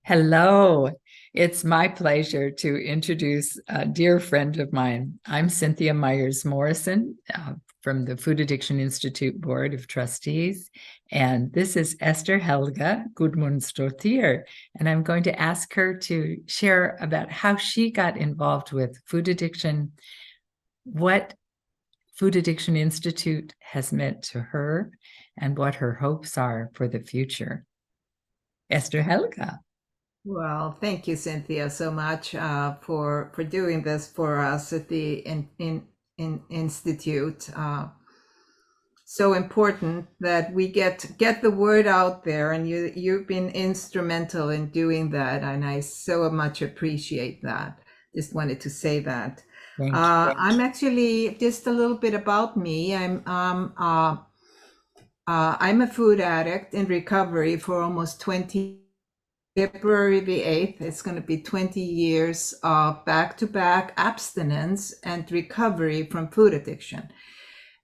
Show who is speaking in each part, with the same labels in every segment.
Speaker 1: Hello. It's my pleasure to introduce a dear friend of mine. I'm Cynthia Myers-Morrison from the Food Addiction Institute Board of Trustees. And this is Esther Helga Gudmundsdottir. And I'm going to ask her to share about how she got involved with food addiction, what Food Addiction Institute has meant to her, and what her hopes are for the future. Esther Helga.
Speaker 2: Well, thank you, Cynthia, so much for doing this for us at the in Institute. So important that we get the word out there, and you've been instrumental in doing that, and I so much appreciate that. Just wanted to say that.
Speaker 1: Thank you.
Speaker 2: I'm actually just a little bit about me. I'm a food addict in recovery for almost 20. February the 8th, it's going to be 20 years of back-to-back abstinence and recovery from food addiction.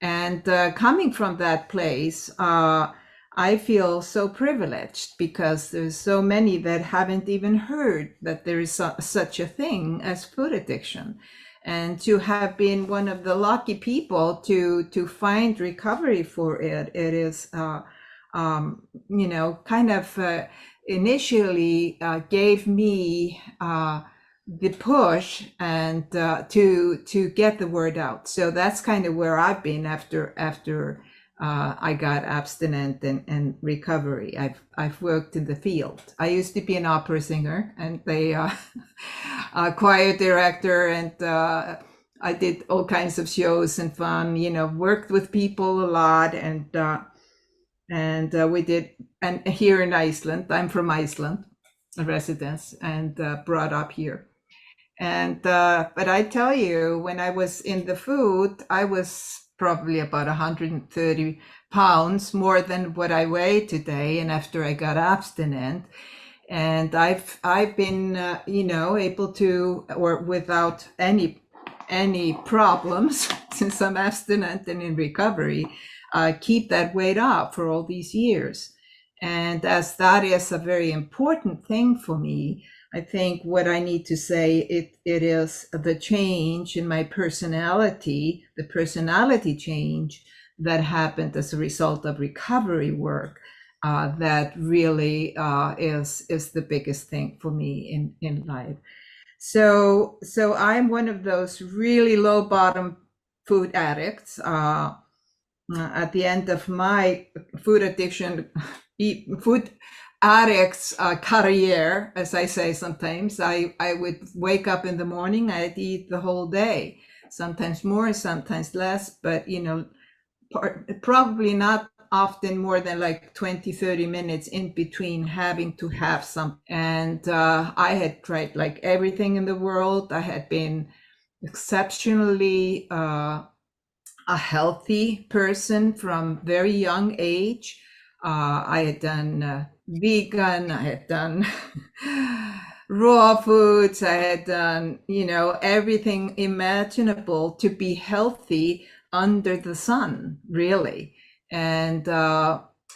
Speaker 2: And coming from that place, I feel so privileged because there's so many that haven't even heard that there is such a thing as food addiction. And to have been one of the lucky people to find recovery for it, it is, kind of initially gave me the push and to get the word out. So that's kind of where I've been after I got abstinent and recovery. I've worked in the field. I used to be an opera singer and a choir director, and I did all kinds of shows and fun. Worked with people a lot, and we did. And here in Iceland, I'm from Iceland, a resident, and brought up here. And but I tell you, when I was in the food, I was probably about 130 pounds more than what I weigh today. And after I got abstinent, and I've been able to, or without any problems since I'm abstinent and in recovery, keep that weight up for all these years. And as that is a very important thing for me, I think what I need to say, it is the change in my personality, the personality change that happened as a result of recovery work, that really is the biggest thing for me in life. So I'm one of those really low bottom food addicts. At the end of my food addiction, food addict's career, as I say sometimes, I would wake up in the morning, I'd eat the whole day, sometimes more, sometimes less, but probably not often more than like 20-30 minutes in between having to have some. And I had tried like everything in the world. I had been exceptionally a healthy person from very young age. I had done vegan, I had done raw foods, I had done, everything imaginable to be healthy under the sun, really. And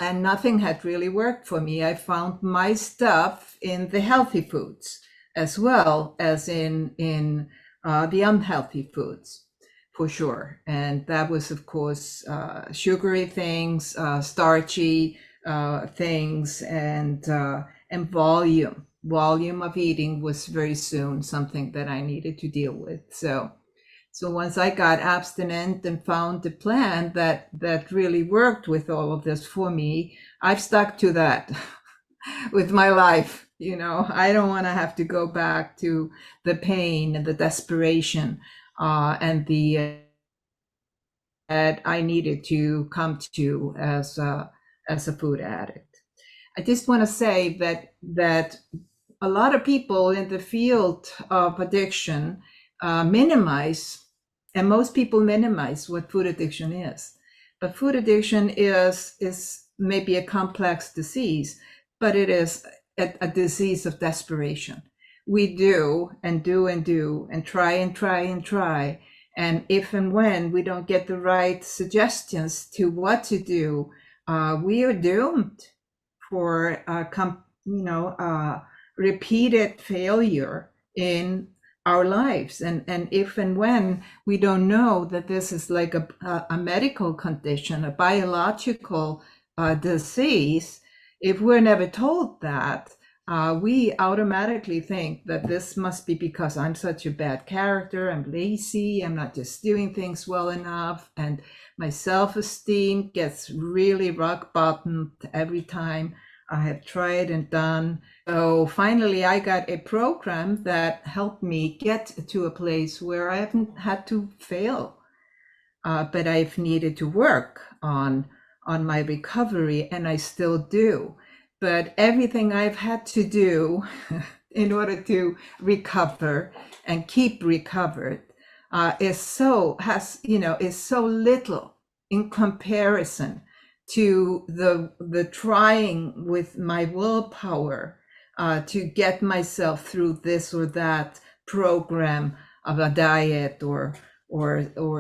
Speaker 2: nothing had really worked for me. I found my stuff in the healthy foods as well as in the unhealthy foods, for sure. And that was, of course, sugary things, starchy things, and volume of eating was very soon something that I needed to deal with. So once I got abstinent and found a plan that really worked with all of this for me, I've stuck to that with my life. I don't want to have to go back to the pain and the desperation and the that I needed to come to as a food addict. I just want to say that a lot of people in the field of addiction minimize, and most people minimize what food addiction is. But food addiction is maybe a complex disease, but it is a disease of desperation. We do and do and do and try and try and try. And if and when we don't get the right suggestions to what to do, we are doomed for repeated failure in our lives. And if and when we don't know that this is like a medical condition, a biological disease, if we're never told that, we automatically think that this must be because I'm such a bad character, I'm lazy, I'm not just doing things well enough, and my self-esteem gets really rock bottom every time I have tried and done. So finally, I got a program that helped me get to a place where I haven't had to fail, but I've needed to work on my recovery, and I still do. But everything I've had to do in order to recover and keep recovered is so little in comparison to the trying with my willpower to get myself through this or that program of a diet or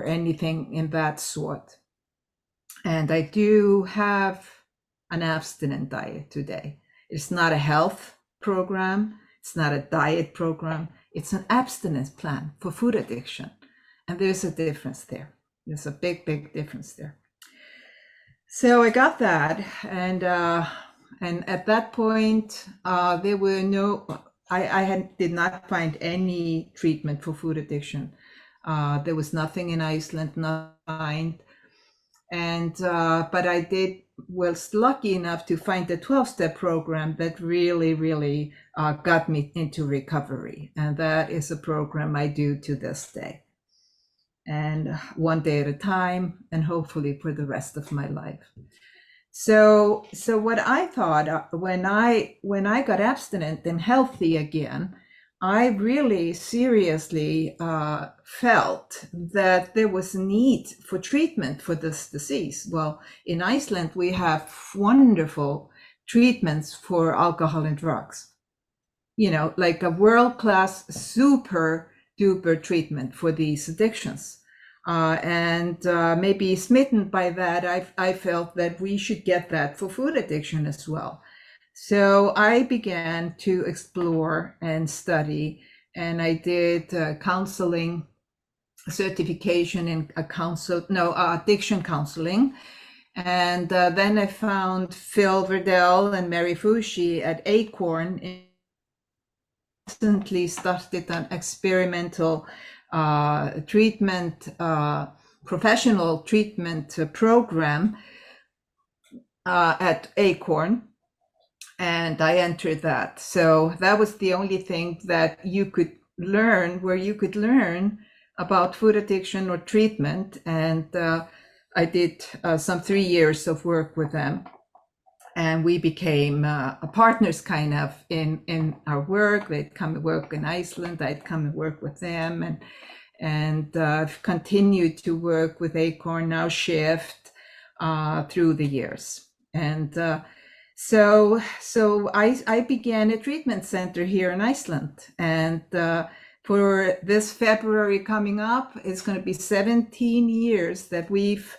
Speaker 2: anything in that sort. And I do have an abstinent diet today. It's not a health program. It's not a diet program. It's an abstinence plan for food addiction. And there's a difference there. There's a big, big difference there. So I got that. And at that point, there were did not find any treatment for food addiction. There was nothing in Iceland, nothing. And but I was lucky enough to find a 12-step program that really, really got me into recovery. And that is a program I do to this day. And one day at a time, and hopefully for the rest of my life. So what I thought when I got abstinent and healthy again, I really seriously felt that there was a need for treatment for this disease. Well, in Iceland, we have wonderful treatments for alcohol and drugs, like a world-class, super duper treatment for these addictions. And maybe smitten by that, I felt that we should get that for food addiction as well. So I began to explore and study, and I did counseling certification in addiction counseling. And then I found Phil Verdell and Mary Fushi at Acorn. Recently started an experimental treatment, professional treatment program at Acorn. And I entered that. So that was the only thing that you could learn, where you could learn about food addiction or treatment. And I did some 3 years of work with them. And we became partners kind of in our work. They'd come and work in Iceland. I'd come and work with them. And I've continued to work with Acorn, now Shift, through the years. And so I began a treatment center here in Iceland, and for this February coming up, it's going to be 17 years that we've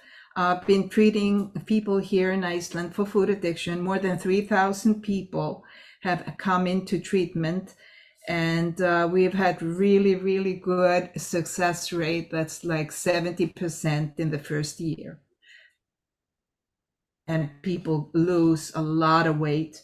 Speaker 2: been treating people here in Iceland for food addiction. More than 3,000 people have come into treatment, and we've had really, really good success rate. That's like 70% in the first year. And people lose a lot of weight.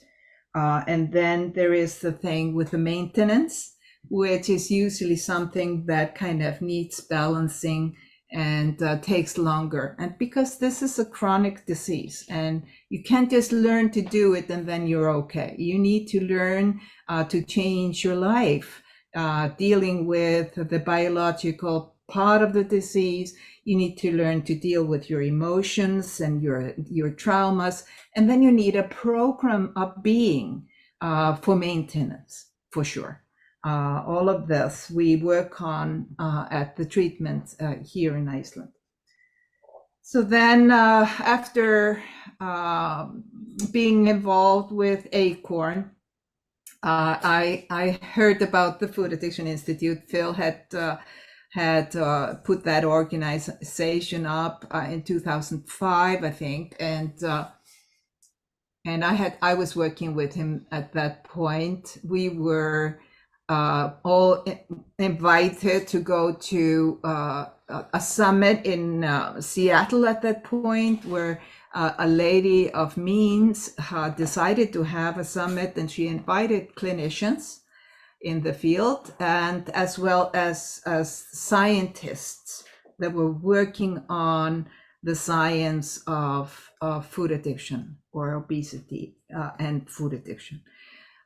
Speaker 2: And then there is the thing with the maintenance, which is usually something that kind of needs balancing and takes longer. And because this is a chronic disease, and you can't just learn to do it and then you're okay. You need to learn to change your life, dealing with the biological part of the disease. You need to learn to deal with your emotions and your traumas. And then you need a program of being for maintenance, for sure. All of this we work on at the treatment here in Iceland. So then after being involved with Acorn, I heard about the Food Addiction Institute. Phil had put that organization up in 2005, I think. And And I was working with him at that point. We were all invited to go to a summit in Seattle at that point, where a lady of means decided to have a summit, and she invited clinicians in the field, and as well as scientists that were working on the science of food addiction or obesity and food addiction.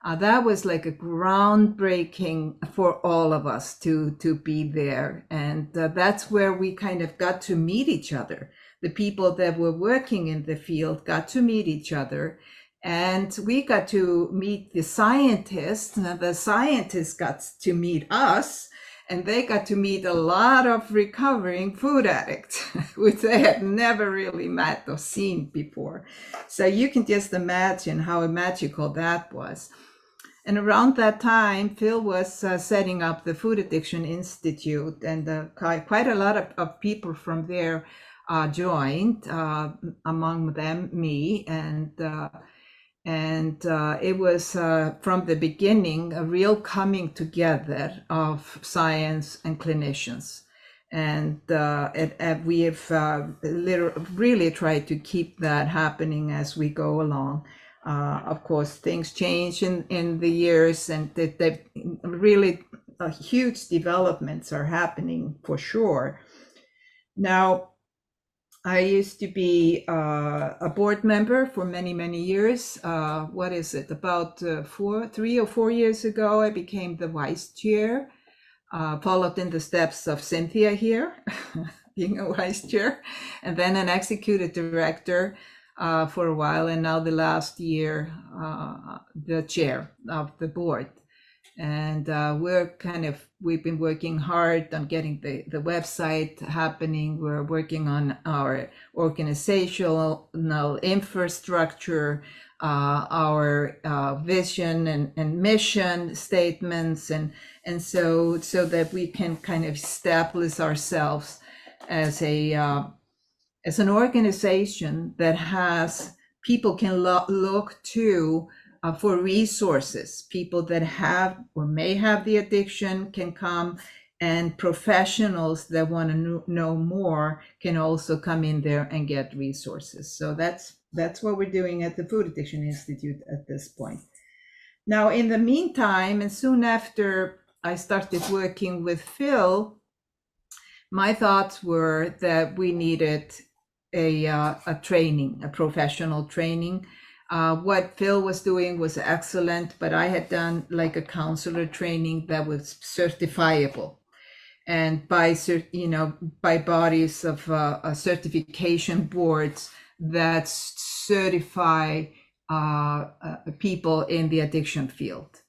Speaker 2: That was like a groundbreaking for all of us to be there, and that's where we kind of got to meet each other. The people that were working in the field got to meet each other, and we got to meet the scientists. And the scientists got to meet us, and they got to meet a lot of recovering food addicts, which they had never really met or seen before. So you can just imagine how magical that was. And around that time, Phil was setting up the Food Addiction Institute, and quite a lot of people from there joined, among them me, and it was from the beginning a real coming together of science and clinicians. And we have really tried to keep that happening as we go along. Of course, things change in the years, and they really huge developments are happening for sure. Now, I used to be a board member for many years. What is it? About 3 or 4 years ago, I became the vice chair, followed in the steps of Cynthia here, being a vice chair, and then an executive director for a while, and now the last year, the chair of the board. And we've been working hard on getting the website happening. We're working on our organizational infrastructure, our vision and mission statements, and so that we can kind of establish ourselves as an organization that has people can look to for resources. People that have or may have the addiction can come, and professionals that want to know more can also come in there and get resources. So that's what we're doing at the Food Addiction Institute at this point. Now, in the meantime, and soon after I started working with Phil, my thoughts were that we needed a training, a professional training. What Phil was doing was excellent, but I had done like a counselor training that was certifiable, and by bodies of certification boards that certify people in the addiction field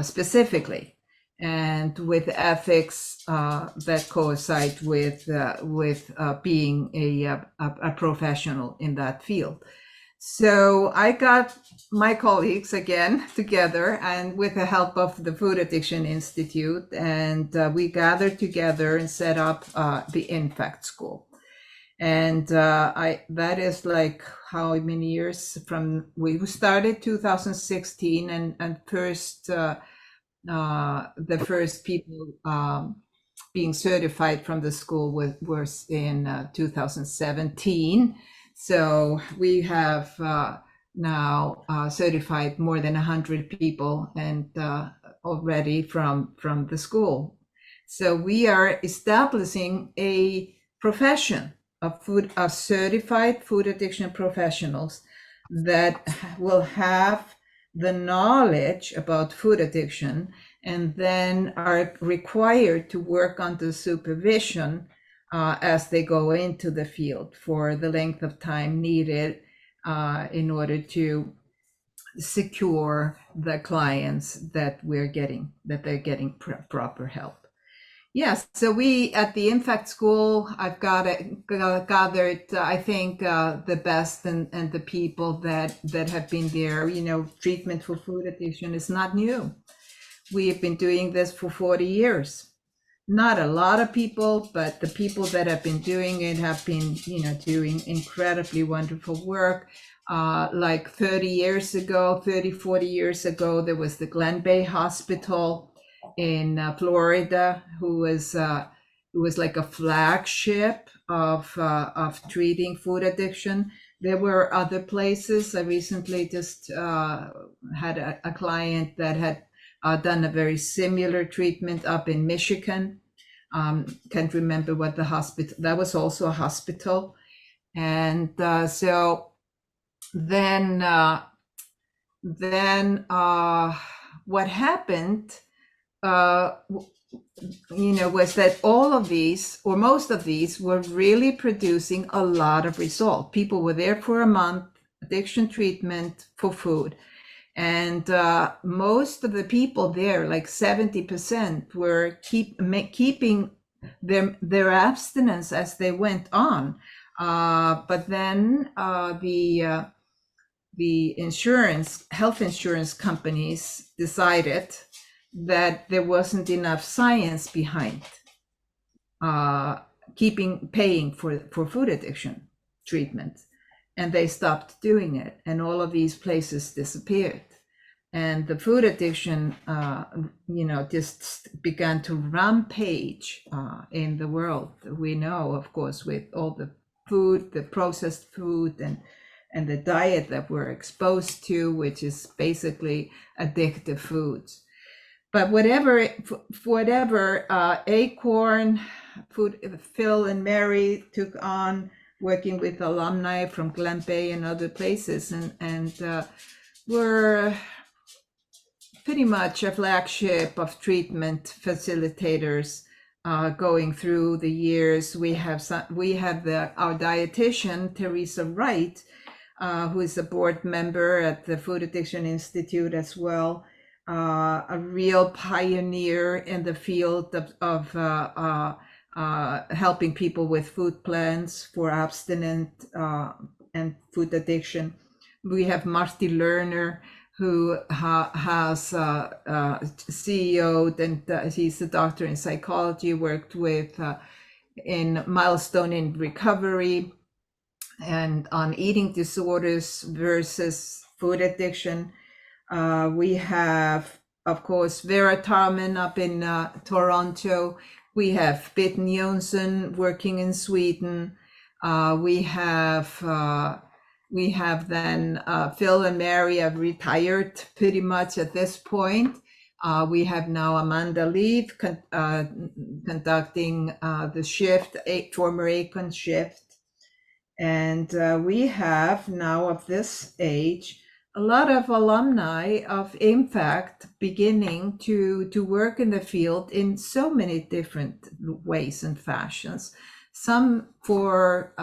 Speaker 2: specifically, and with ethics that coincide with being a professional in that field. So I got my colleagues again together, and with the help of the Food Addiction Institute, and we gathered together and set up the INFACT school. And that is like how many years from we started 2016, and first the first people being certified from the school was in 2017. So we have now certified more than 100 people, and already from the school. So we are establishing a profession of certified food addiction professionals that will have the knowledge about food addiction, and then are required to work under supervision as they go into the field for the length of time needed in order to secure the clients that they're getting proper help. Yes, so we at the INFACT school, I've gathered, I think, the best and the people that have been there. Treatment for food addiction is not new. We have been doing this for 40 years. Not a lot of people, but the people that have been doing it have been, doing incredibly wonderful work. like 30, 40 years ago, there was the Glen Bay Hospital in Florida, who was like a flagship of treating food addiction. There were other places. I recently just had a client that had done a very similar treatment up in Michigan. Can't remember what the hospital, that was also a hospital. And so then what happened, was that all of these, or most of these, were really producing a lot of result. People were there for a month, addiction treatment for food. And most of the people there, like 70%, were keeping their abstinence as they went on. But then the health insurance companies decided that there wasn't enough science behind paying for food addiction treatment, and they stopped doing it, and all of these places disappeared, and the food addiction just began to rampage in the world. We know, of course, with all the food, the processed food, and the diet that we're exposed to, which is basically addictive foods. But whatever, Acorn, Phil and Mary took on working with alumni from Glen Bay and other places, and were pretty much a flagship of treatment facilitators going through the years. We have our dietitian, Teresa Wright, who is a board member at the Food Addiction Institute as well. A real pioneer in the field of helping people with food plans for abstinent and food addiction. We have Marty Lerner, who has CEO'd, and he's a doctor in psychology, worked with in Milestone in Recovery and on eating disorders versus food addiction. We have, of course, Vera Tarman up in Toronto. We have Bitten Jonsson working in Sweden. We have then Phil and Mary have retired pretty much at this point. We have now Amanda Leaf conducting the shift, former Acorn shift. And we have now, of this age, a lot of alumni of INFACT beginning to work in the field in so many different ways and fashions. Some for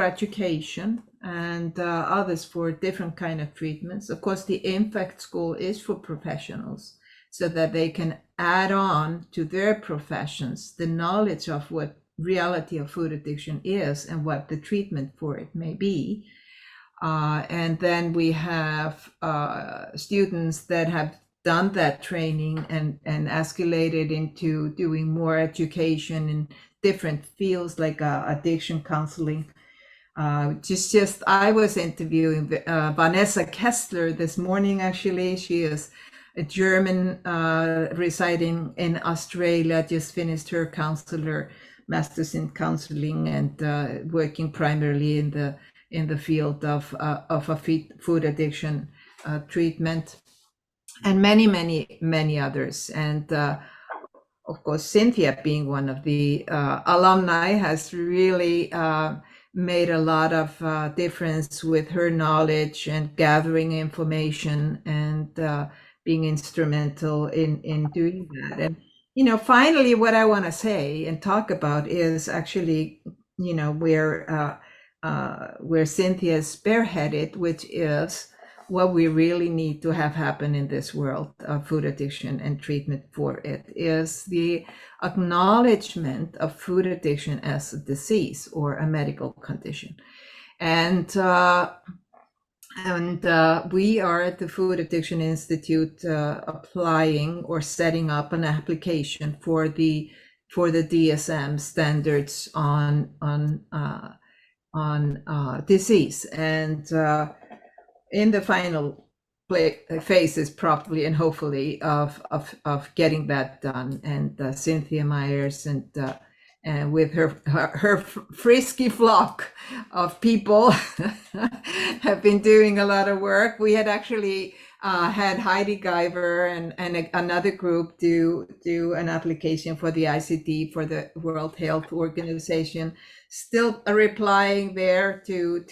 Speaker 2: education, and others for different kind of treatments. Of course, the INFACT school is for professionals, so that they can add on to their professions the knowledge of what reality of food addiction is and what the treatment for it may be. And then we have students that have done that training and escalated into doing more education in different fields like addiction counseling. Just I was interviewing Vanessa Kessler this morning, actually. She is a German residing in Australia, just finished her master's in counseling, and working primarily in the field of food addiction treatment, and many others. And of course, Cynthia, being one of the alumni, has really made a lot of difference with her knowledge and gathering information, and being instrumental in doing that. And finally, what I want to say and talk about is actually where Cynthia is spearheaded, which is what we really need to have happen in this world of food addiction and treatment for it, is the acknowledgement of food addiction as a disease or a medical condition. And we are at the Food Addiction Institute applying or setting up an application for the DSM standards on disease. And in the final phases, probably and hopefully, of getting that done. And Cynthia Myers and with her frisky flock of people have been doing a lot of work. We had actually had Heidi Guyver and another group do an application for the ICD for the World Health Organization. Still replying there to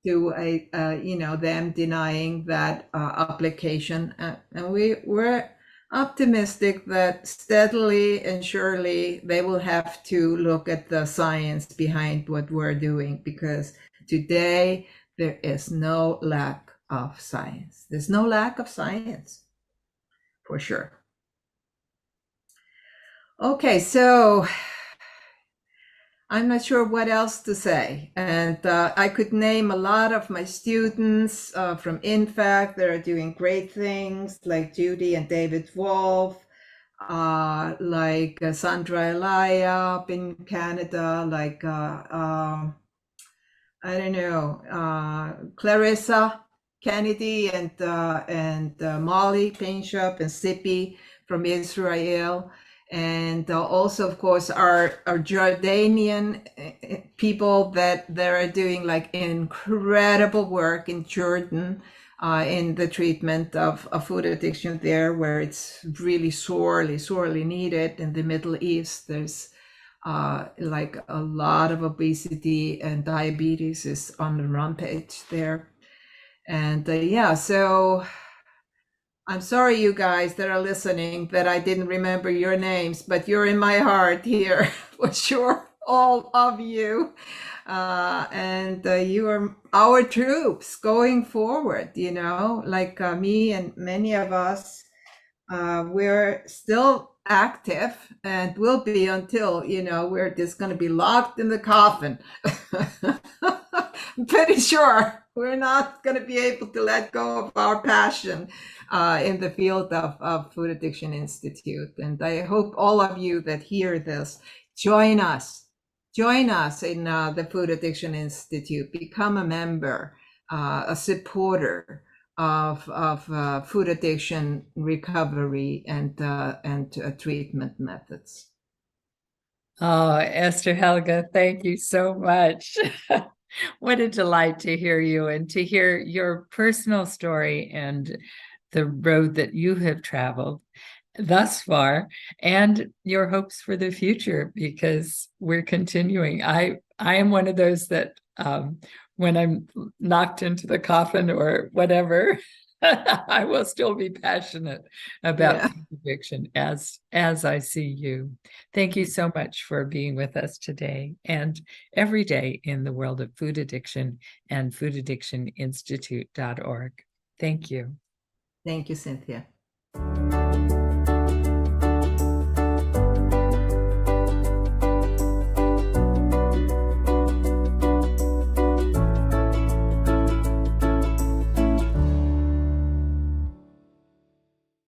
Speaker 2: them denying that application, and we're optimistic that steadily and surely they will have to look at the science behind what we're doing, because today there is no lack of science. There's no lack of science, for sure. Okay, so I'm not sure what else to say. And I could name a lot of my students from INFACT that are doing great things, like Judy and David Wolf, like Sandra Elia up in Canada, like, I don't know, Clarissa Kennedy and Molly Painshop and Sippy from Israel. And also, of course, our Jordanian people that are doing like incredible work in Jordan in the treatment of food addiction there, where it's really sorely needed. In the Middle East, there's like a lot of obesity and diabetes is on the rampage there. And yeah, so I'm sorry, you guys that are listening, that I didn't remember your names, but you're in my heart here for sure, all of you. And you are our troops going forward, like me and many of us. We're still active and will be until, we're just going to be locked in the coffin. I'm pretty sure we're not going to be able to let go of our passion in the field of Food Addiction Institute. And I hope all of you that hear this, join us in the Food Addiction Institute, become a member, a supporter of food addiction recovery and treatment methods.
Speaker 1: Oh, Esther Helga, thank you so much. What a delight to hear you and to hear your personal story and the road that you have traveled thus far and your hopes for the future, because we're continuing. I am one of those that when I'm knocked into the coffin or whatever, I will still be passionate about food addiction as I see you. Thank you so much for being with us today and every day in the world of food addiction and foodaddictioninstitute.org. Thank you.
Speaker 2: Thank you, Cynthia.